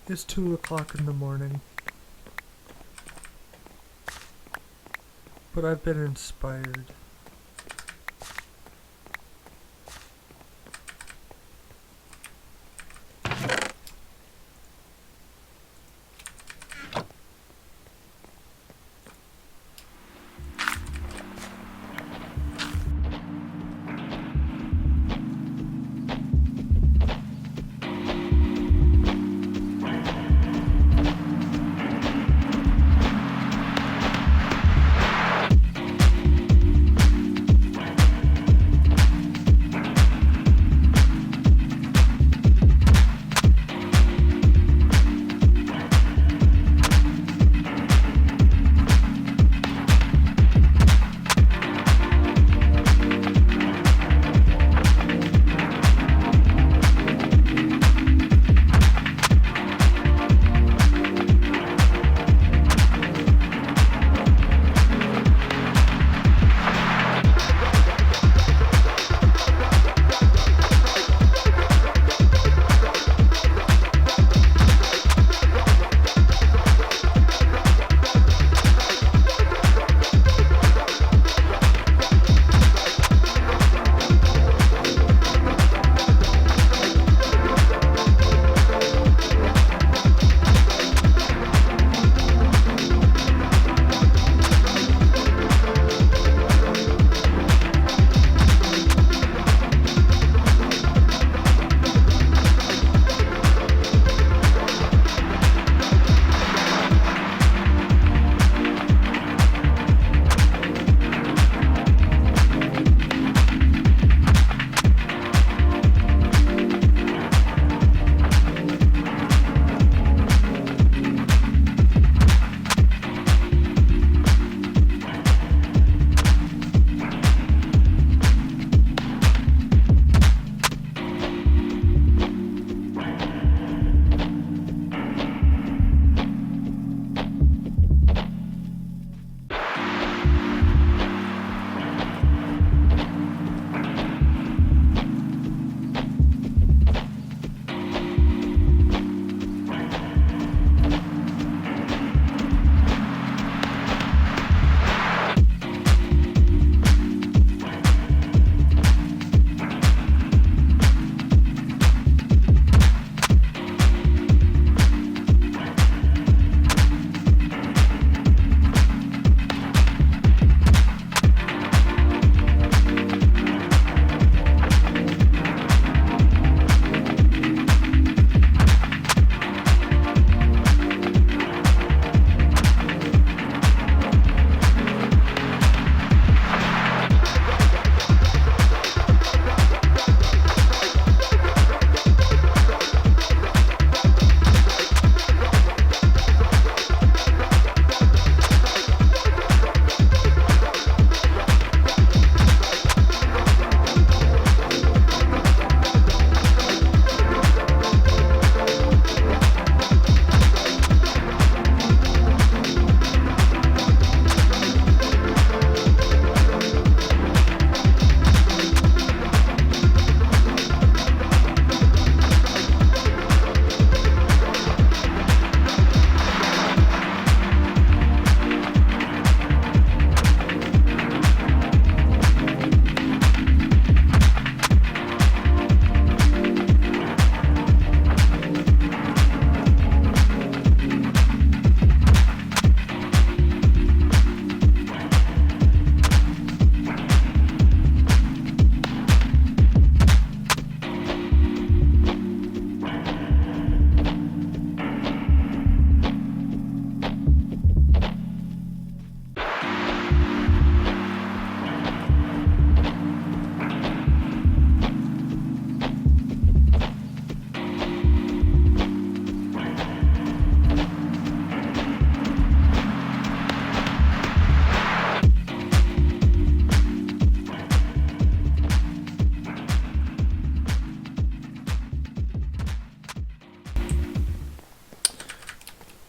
is 2 o'clock in the morning, but I've been inspired.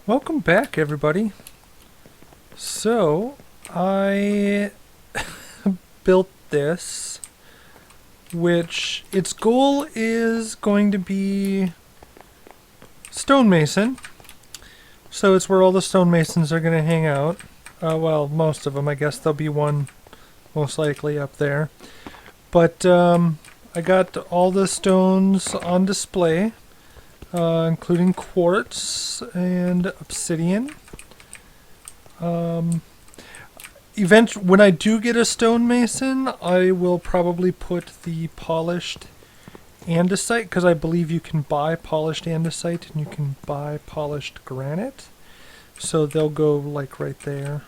Welcome back, everybody. So, I built this, which its goal is going to be stonemason. So it's where all the stonemasons are going to hang out. Well, most of them. I guess there'll be one most likely up there. But I got all the stones on display, including quartz and obsidian. When I do get a stonemason, I will probably put the polished andesite, because I believe you can buy polished andesite and you can buy polished granite. So they'll go like right there.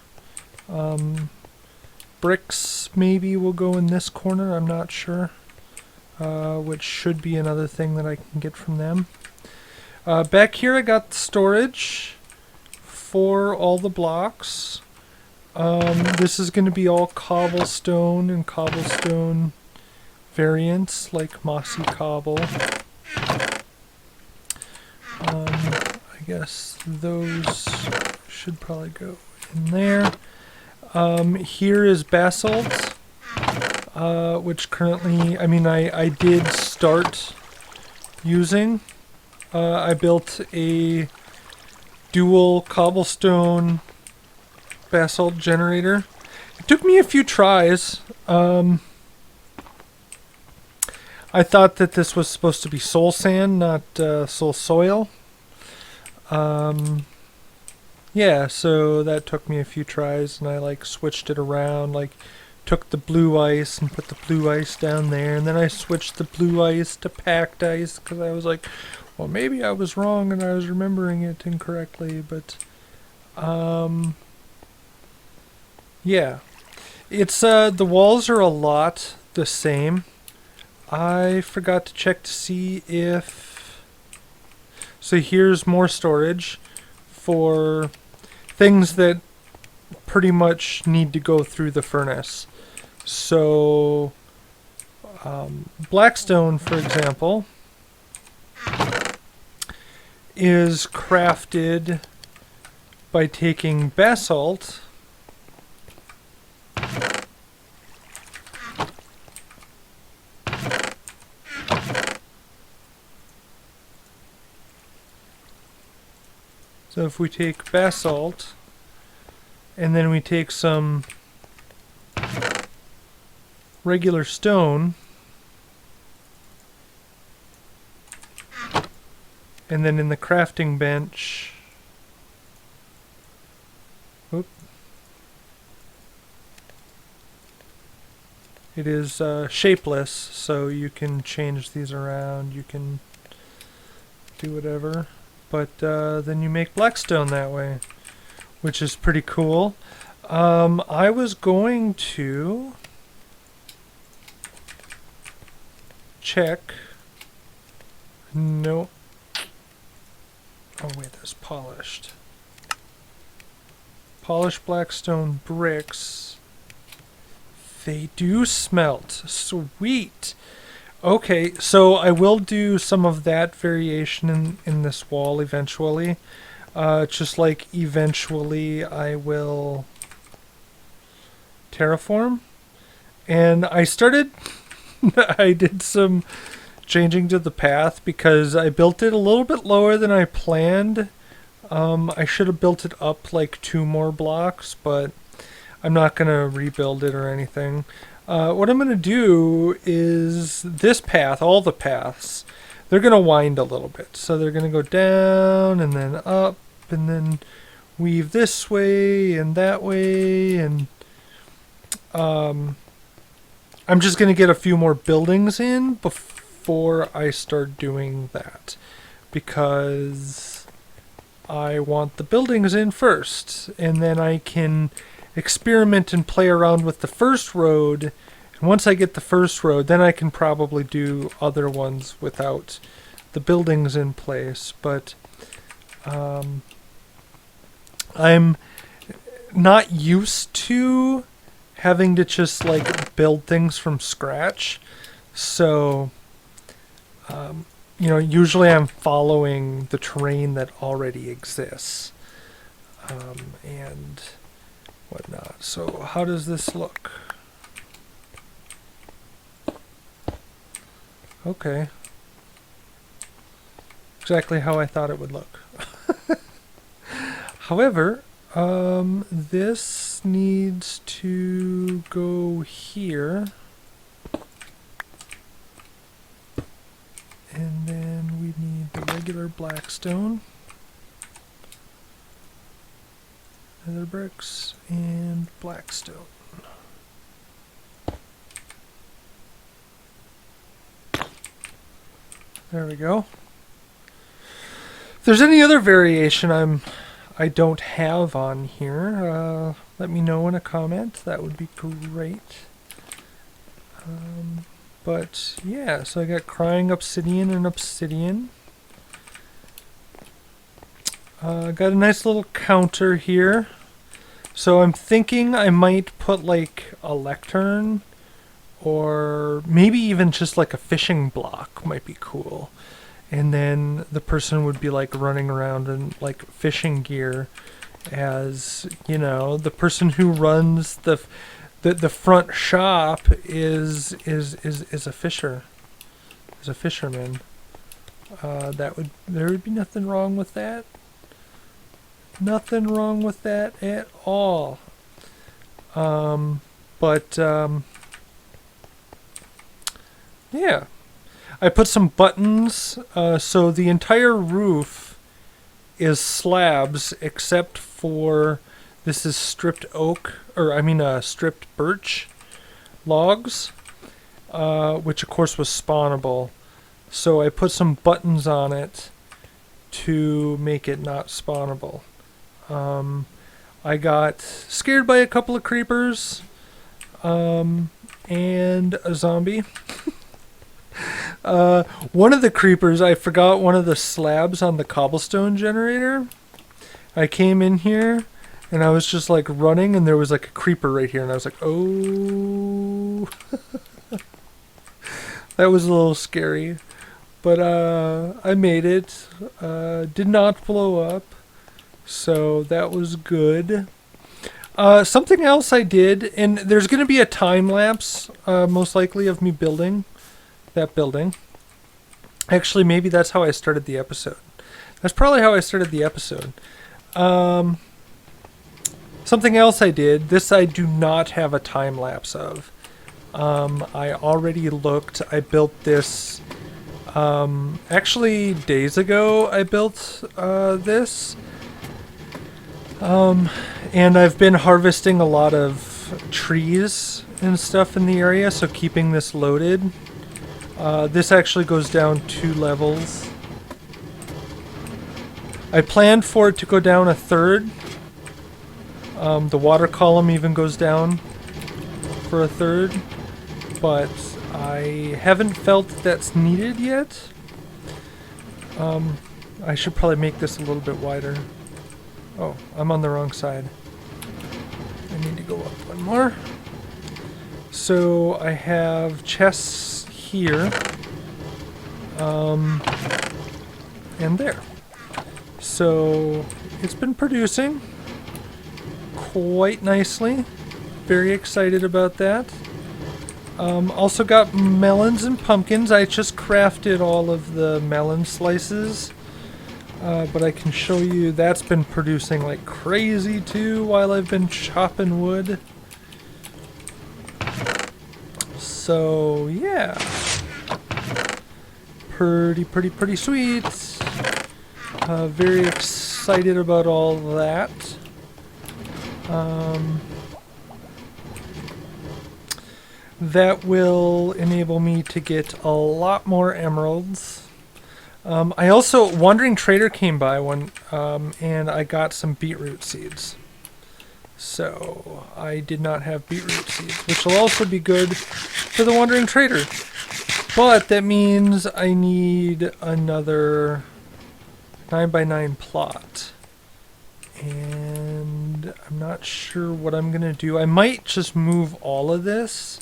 Bricks maybe will go in this corner, I'm not sure. Which should be another thing that I can get from them. Back here I got storage for all the blocks. This is going to be all cobblestone and cobblestone variants, like mossy cobble. I guess those should probably go in there. Here is basalt, which currently, I did start using. I built a dual cobblestone basalt generator. It took me a few tries. I thought that this was supposed to be soul sand, not soul soil. Yeah, so that took me a few tries, and I switched it around, took the blue ice and put the blue ice down there, and then I switched the blue ice to packed ice, because I was like, well, maybe I was wrong and I was remembering it incorrectly, but yeah. It's the walls are a lot the same. I forgot to check to see if... So here's more storage for things that pretty much need to go through the furnace. So, blackstone, for example, is crafted by taking basalt So if we take basalt, and then we take some regular stone, and then in the crafting bench, it is shapeless, so you can change these around, you can do whatever. But then you make blackstone that way, which is pretty cool. I was going to check. No. Oh wait, there's polished. Polished blackstone bricks. They do smelt. Sweet. Okay, so I will do some of that variation in this wall eventually. Just like eventually I will terraform. And I started... I did some changing to the path because I built it a little bit lower than I planned. I should have built it up like 2 more blocks, but I'm not going to rebuild it or anything. What I'm going to do is this path, all the paths, they're going to wind a little bit. So they're going to go down and then up and then weave this way and that way. And I'm just going to get a few more buildings in before I start doing that, because I want the buildings in first, and then I can experiment and play around with the first road, and once I get the first road, then I can probably do other ones without the buildings in place. But I'm not used to having to just like build things from scratch, so usually I'm following the terrain that already exists and whatnot. So how does this look? Okay. exactly how I thought it would look. However, this needs to go here. And then we need the regular black stone. Nether bricks and black stone. There we go. If there's any other variation I don't have on here, let me know in a comment. That would be great. But yeah, so I got crying obsidian and obsidian. Got a nice little counter here. So I'm thinking I might put like a lectern, or maybe even just like a fishing block might be cool. And then the person would be like running around in like fishing gear, as you know, the person who runs the front shop is a fisherman. There would be nothing wrong with that. Nothing wrong with that at all. Yeah. I put some buttons, so the entire roof is slabs except for this is stripped oak, or I mean stripped birch logs, which of course was spawnable. So I put some buttons on it to make it not spawnable. I got scared by a couple of creepers, and a zombie. One of the creepers, I forgot one of the slabs on the cobblestone generator. I came in here and I was just like running, and there was like a creeper right here, and I was like, oh. That was a little scary, but I made it. Did not blow up, so that was good. Something else I did, and there's going to be a time lapse, most likely, of me building that building. Actually, maybe that's how I started the episode. That's probably how I started the episode. Something else I did, this I do not have a time lapse of. I already looked. I built this actually days ago. I built this, and I've been harvesting a lot of trees and stuff in the area, so keeping this loaded. This actually goes down 2 levels. I planned for it to go down a third. The water column even goes down for a third, but I haven't felt that's needed yet. I should probably make this a little bit wider. Oh, I'm on the wrong side. I need to go up one more. So I have chests here, and there. So it's been producing quite nicely. Very excited about that. Also got melons and pumpkins. I just crafted all of the melon slices, but I can show you that's been producing like crazy too while I've been chopping wood. So yeah, pretty sweet. Very excited about all that. That will enable me to get a lot more emeralds. I also, Wandering Trader came by one, and I got some beetroot seeds. So I did not have beetroot seeds, which will also be good for the Wandering Trader. But that means I need another 9x9 plot. And I'm not sure what I'm going to do. I might just move all of this,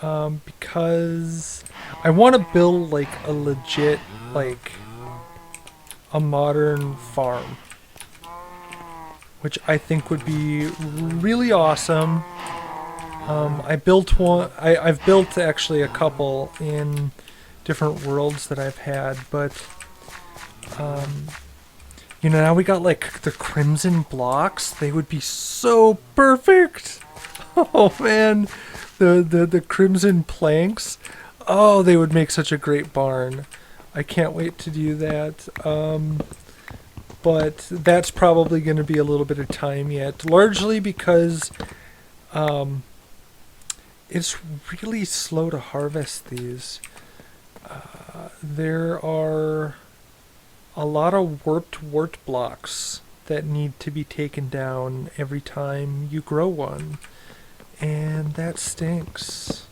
because I want to build like a legit, like a modern farm, which I think would be really awesome. I built one. I've built actually a couple in different worlds that I've had, but You know, now we got like the crimson blocks. They would be so perfect. Oh man, the crimson planks. Oh, they would make such a great barn. I can't wait to do that. But that's probably going to be a little bit of time yet, largely because it's really slow to harvest these. There are a lot of warped wart blocks that need to be taken down every time you grow one, and that stinks.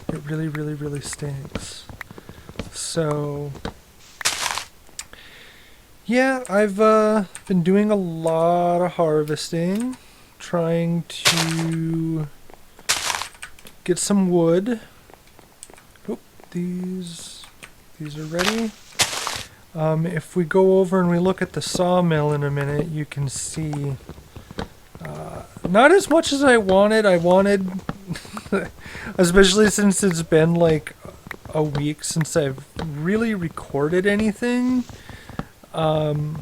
It really, really, really stinks. So, yeah, I've been doing a lot of harvesting, trying to get some wood. Oop, these are ready. If we go over and we look at the sawmill in a minute, you can see not as much as I wanted. Especially since it's been like a week since I've really recorded anything. And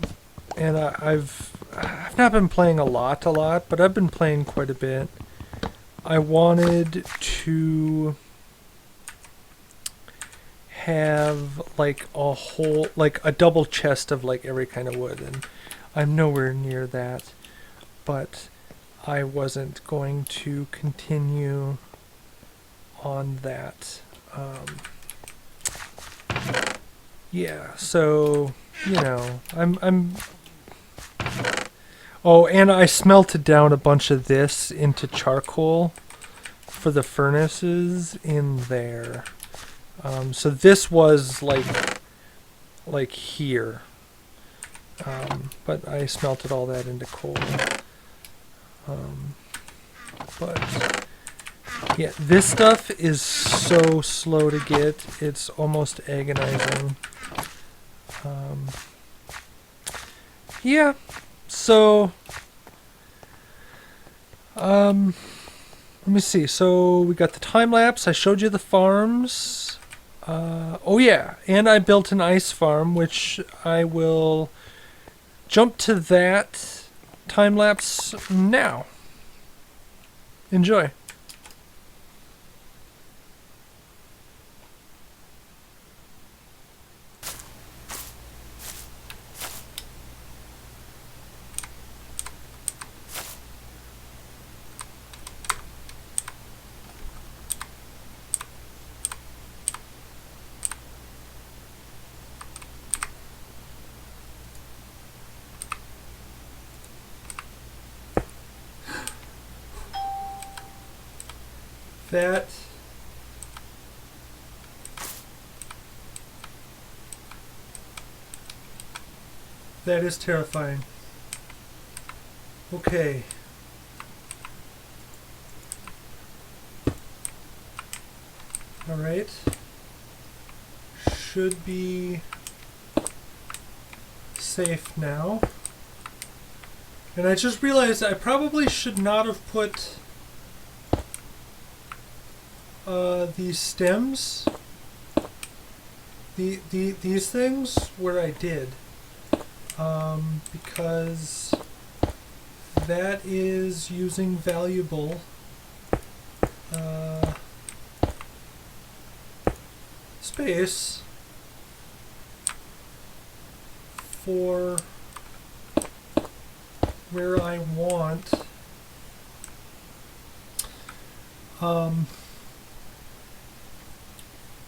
I've not been playing a lot, but I've been playing quite a bit. I wanted to have like a double chest of like every kind of wood, and I'm nowhere near that, but I wasn't going to continue on that. Yeah, so you know, I'm oh, and I smelted down a bunch of this into charcoal for the furnaces in there. So this was like here, but I smelted all that into coal. But yeah, this stuff is so slow to get; it's almost agonizing. Yeah, so let me see. So we got the time lapse. I showed you the farms. Oh yeah, and I built an ice farm, which I will jump to that time lapse now. Enjoy. That is terrifying. Okay. All right. Should be safe now. And I just realized I probably should not have put these stems, these things, where I did, because that is using valuable space for where I want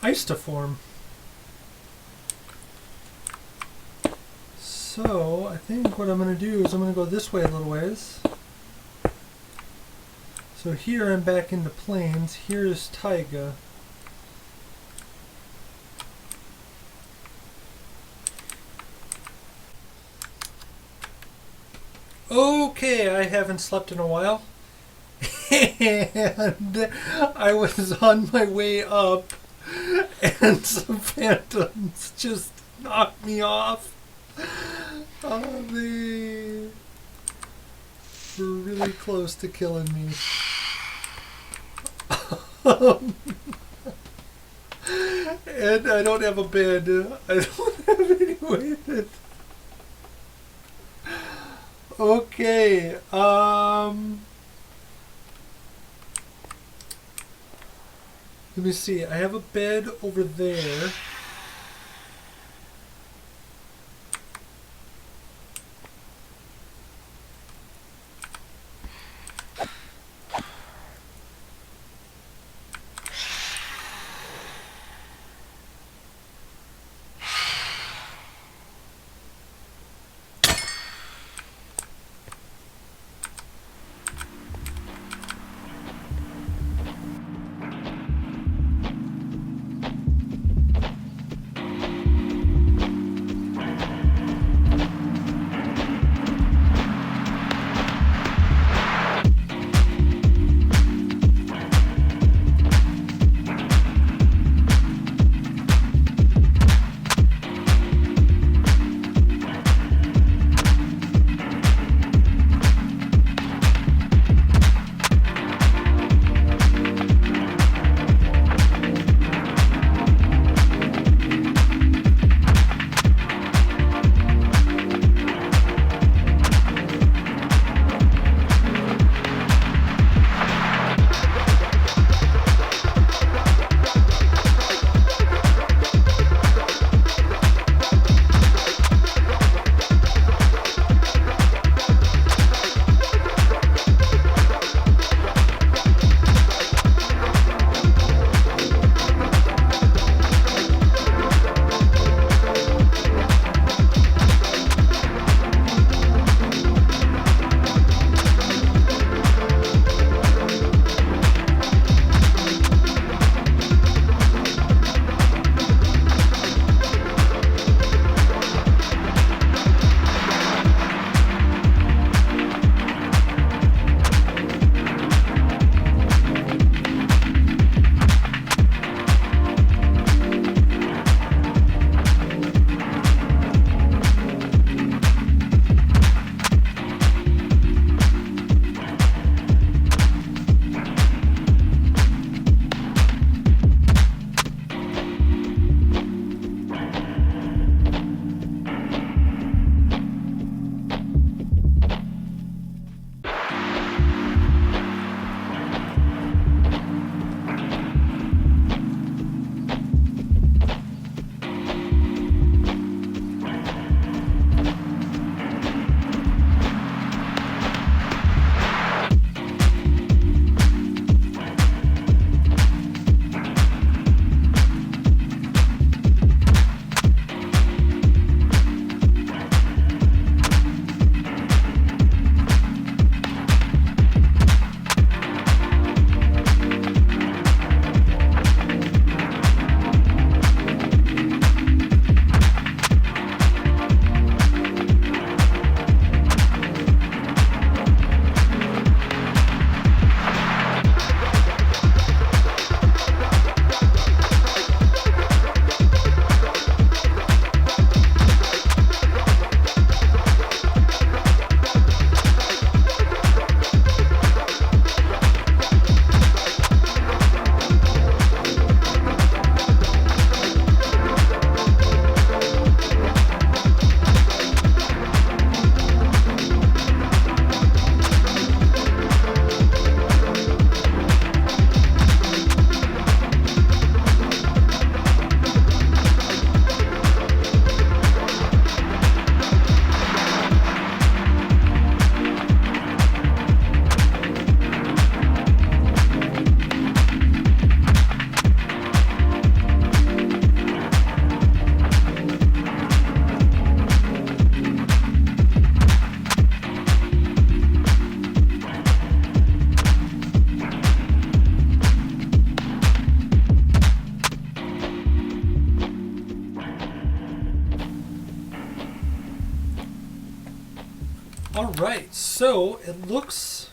ice to form. So I think what I'm going to do is I'm going to go this way a little ways. So here I'm back into plains. Here is taiga. Okay, I haven't slept in a while. And I was on my way up and some phantoms just knocked me off. Oh, they were really close to killing me. And I don't have a bed. I don't have any way that... Okay, let me see. I have a bed over there. Alright, so it looks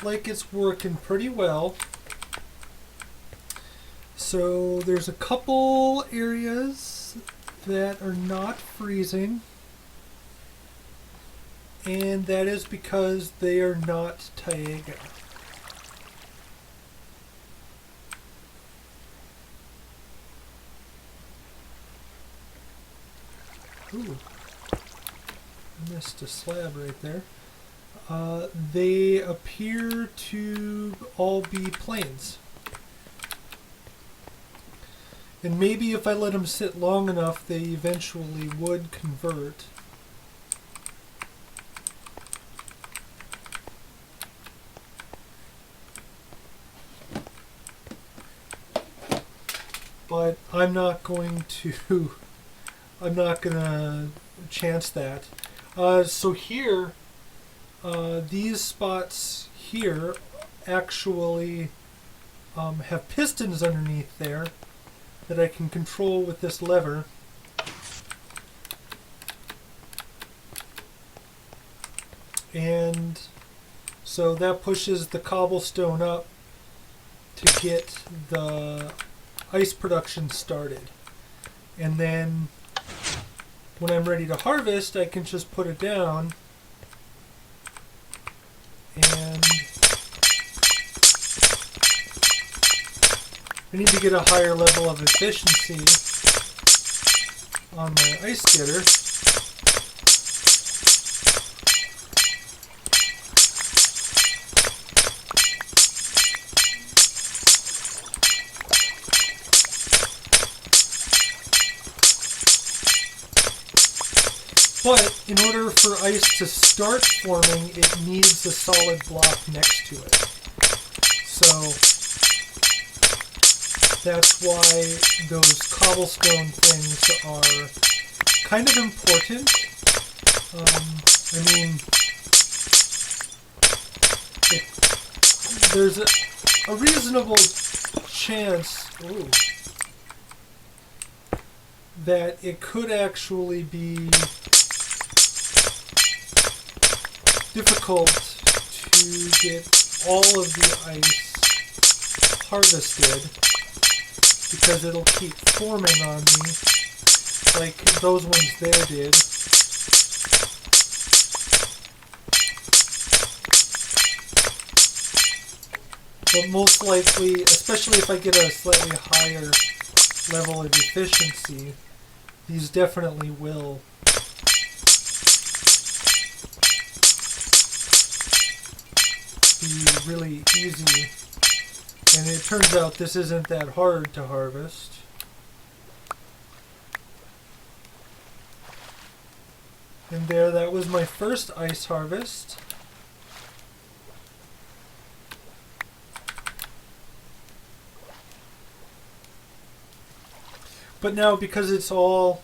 like it's working pretty well. So there's a couple areas that are not freezing, and that is because they are not taiga. Ooh, missed a slab right there. They appear to all be plains. And maybe if I let them sit long enough, they eventually would convert. But I'm not going to chance that. So here, these spots here actually have pistons underneath there that I can control with this lever. And so that pushes the cobblestone up to get the ice production started. And then when I'm ready to harvest, I can just put it down and I need to get a higher level of efficiency on my ice getter. But in order for ice to start forming, it needs a solid block next to it. So that's why those cobblestone things are kind of important. I mean, there's a reasonable chance that it could actually be difficult to get all of the ice harvested because it'll keep forming on me like those ones there did. But most likely, especially if I get a slightly higher level of efficiency, these definitely will be really easy. And it turns out this isn't that hard to harvest. And there, that was my first ice harvest. But now, because it's all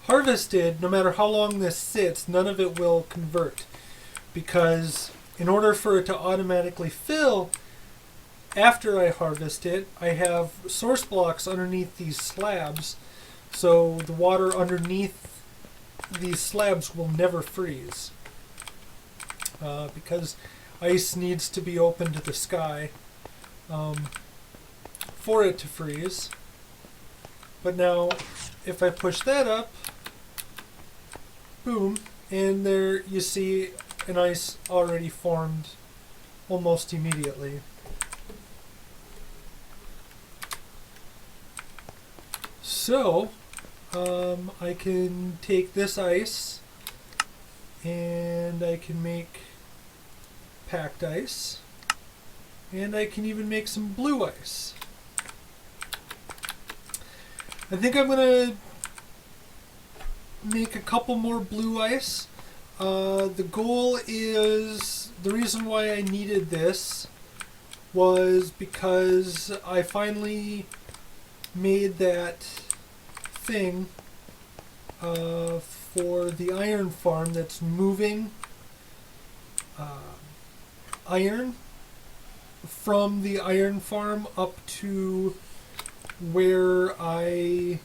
harvested, no matter how long this sits, none of it will convert. Because in order for it to automatically fill, after I harvest it, I have source blocks underneath these slabs, so the water underneath these slabs will never freeze. Because ice needs to be open to the sky for it to freeze. But now, if I push that up, boom, and there you see an ice already formed almost immediately. So, I can take this ice and I can make packed ice, and I can even make some blue ice. I think I'm going to make a couple more blue ice. The goal is, the reason why I needed this was because I finally made that thing for the iron farm that's moving iron from the iron farm up to where I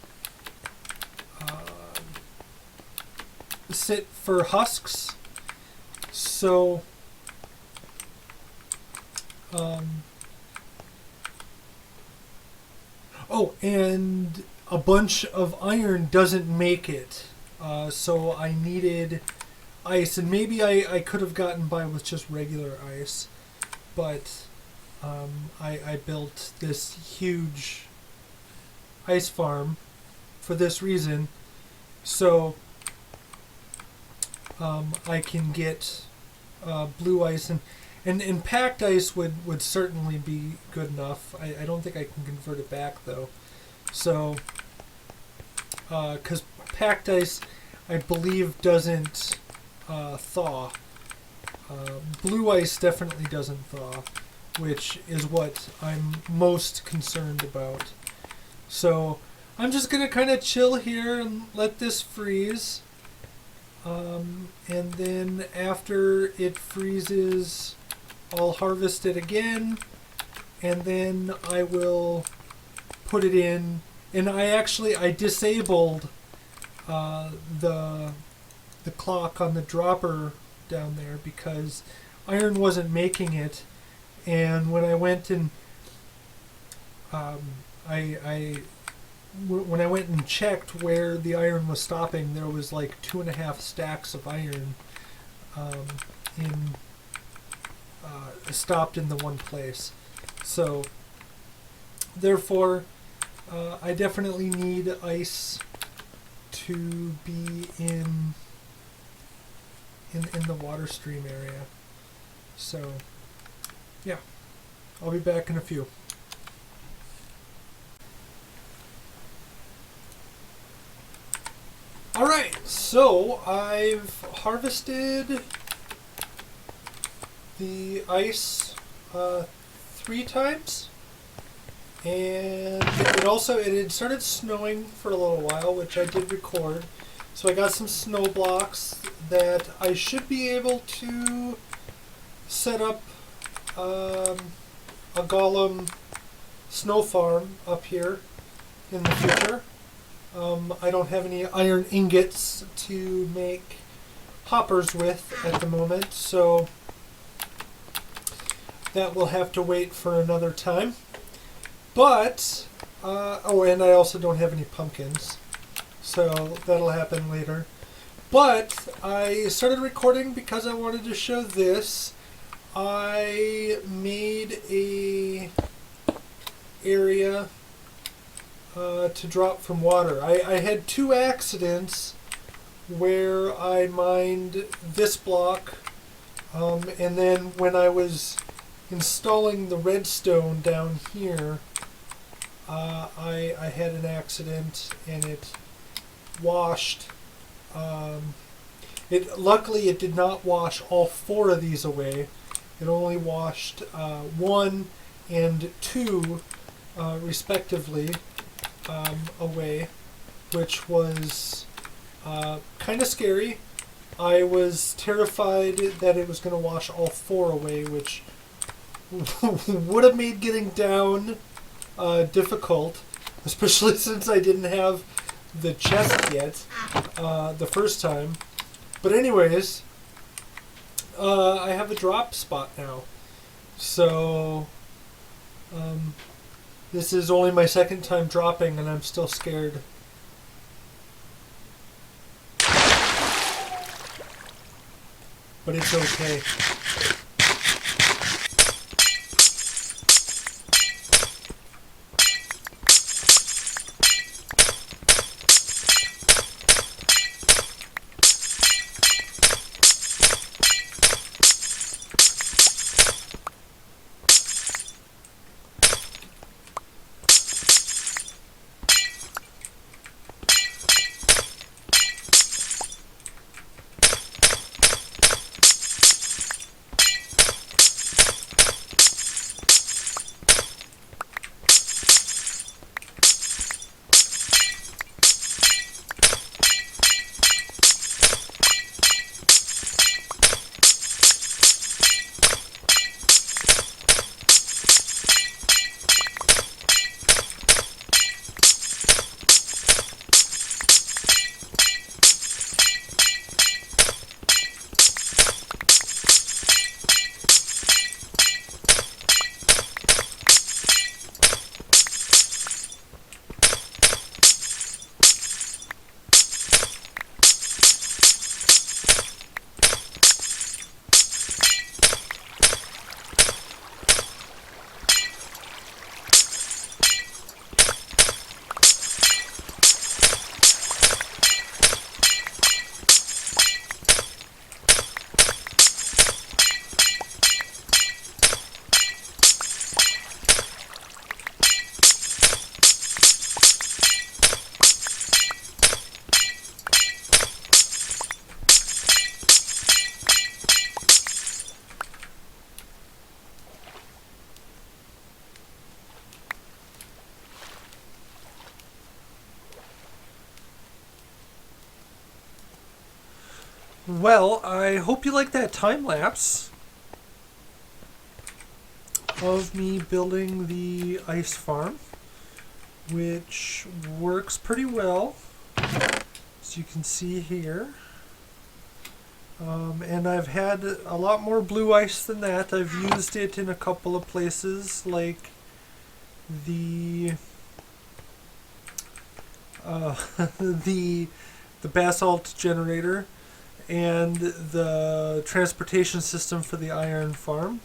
sit for husks. So and a bunch of iron doesn't make it, so I needed ice, and maybe I could have gotten by with just regular ice, but I built this huge ice farm for this reason. So I can get blue ice, and packed ice would certainly be good enough. I don't think I can convert it back though. So, because packed ice, I believe, doesn't thaw. Blue ice definitely doesn't thaw, which is what I'm most concerned about. So I'm just going to kind of chill here and let this freeze. And then after it freezes, I'll harvest it again, and then I will put it in. And I disabled the clock on the dropper down there because iron wasn't making it. And when I went and when I went and checked where the iron was stopping, there was like 2.5 stacks of iron stopped in the one place. So therefore, I definitely need ice to be in the water stream area. So yeah, I'll be back in a few. Alright, so I've harvested the ice 3 times, and it had started snowing for a little while, which I did record. So I got some snow blocks that I should be able to set up a golem snow farm up here in the future. I don't have any iron ingots to make hoppers with at the moment, so that will have to wait for another time. But, and I also don't have any pumpkins, so that'll happen later. But I started recording because I wanted to show this. I made a area to drop from water. I had 2 accidents where I mined this block, and then when I was installing the redstone down here, I had an accident and it washed. Luckily it did not wash all 4 of these away. It only washed 1 and 2 respectively away, which was kind of scary. I was terrified that it was going to wash all 4 away, which would have made getting down difficult, especially since I didn't have the chest yet the first time. But anyways, I have a drop spot now. So this is only my 2nd time dropping, and I'm still scared. But it's okay. Well, I hope you like that time lapse of me building the ice farm, which works pretty well, as you can see here. And I've had a lot more blue ice than that. I've used it in a couple of places, like the the basalt generator and the transportation system for the iron farm.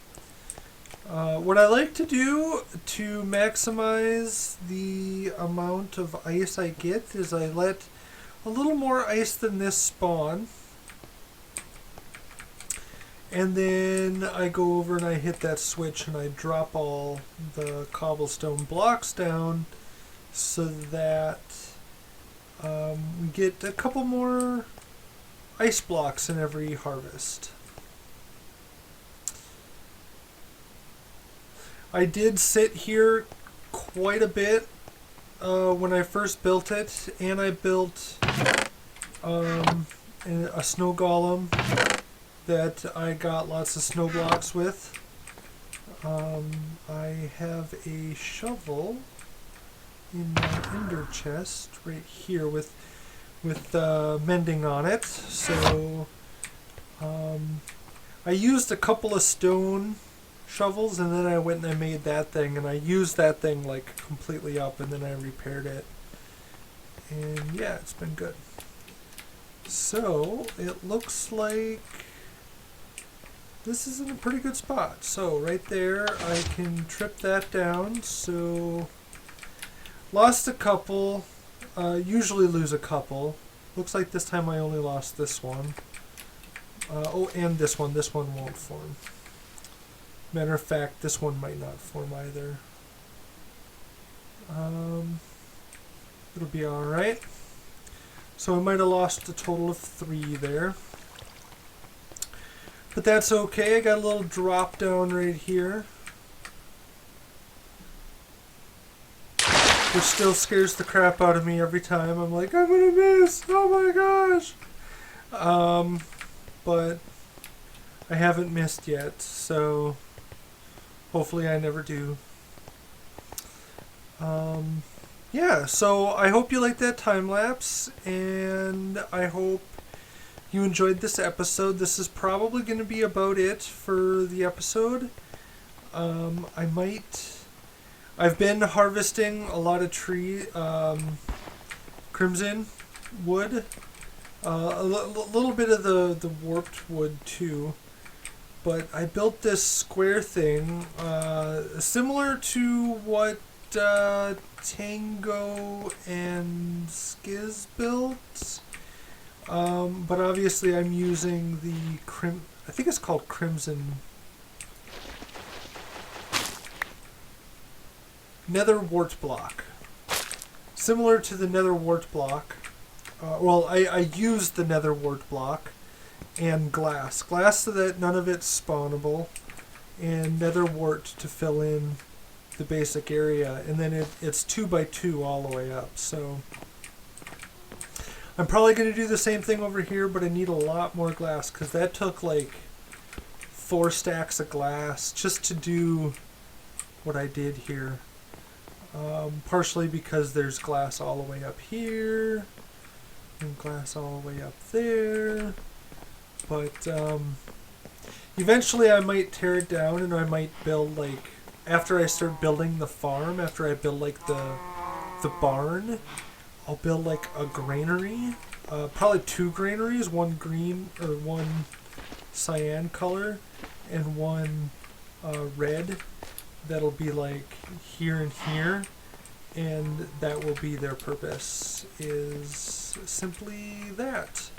What I like to do to maximize the amount of ice I get is I let a little more ice than this spawn, and then I go over and I hit that switch and I drop all the cobblestone blocks down so that we get a couple more ice blocks in every harvest. I did sit here quite a bit when I first built it, and I built a snow golem that I got lots of snow blocks with. I have a shovel in my ender chest right here with mending on it. So I used a couple of stone shovels, and then I went and I made that thing, and I used that thing like completely up, and then I repaired it. And yeah, it's been good. So it looks like this is in a pretty good spot. So right there, I can trip that down. So lost a couple, usually lose a couple. Looks like this time I only lost this one. Oh, and this one won't form. Matter of fact, this one might not form either. It'll be alright. So I might have lost a total of 3 there. But that's okay. I got a little drop down right here, which still scares the crap out of me every time. I'm like, I'm gonna miss! Oh my gosh! But I haven't missed yet, so hopefully I never do. Yeah, so I hope you liked that time lapse, and I hope you enjoyed this episode. This is probably going to be about it for the episode. I've been harvesting a lot of crimson wood, a little bit of the warped wood too. But I built this square thing, similar to what Tango and Skiz built. But obviously I'm using the I think it's called Crimson Nether Wart Block. Similar to the Nether Wart Block. Well, I used the Nether Wart Block and glass. Glass so that none of it's spawnable, and Nether Wart to fill in the basic area, and then it's 2x2 all the way up. So I'm probably going to do the same thing over here, but I need a lot more glass because that took like 4 stacks of glass just to do what I did here. Partially because there's glass all the way up here and glass all the way up there. But eventually I might tear it down, and I might build, like, after I start building the farm, after I build like the barn, I'll build like a granary, probably 2 granaries, one green or one cyan color and one red. That'll be like here and here, and that will be their purpose, is simply that.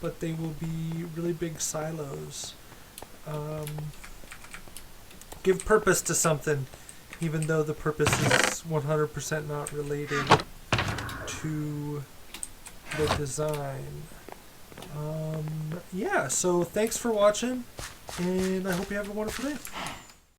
But they will be really big silos. Give purpose to something, even though the purpose is 100% not related to the design. Yeah, so thanks for watching, and I hope you have a wonderful day.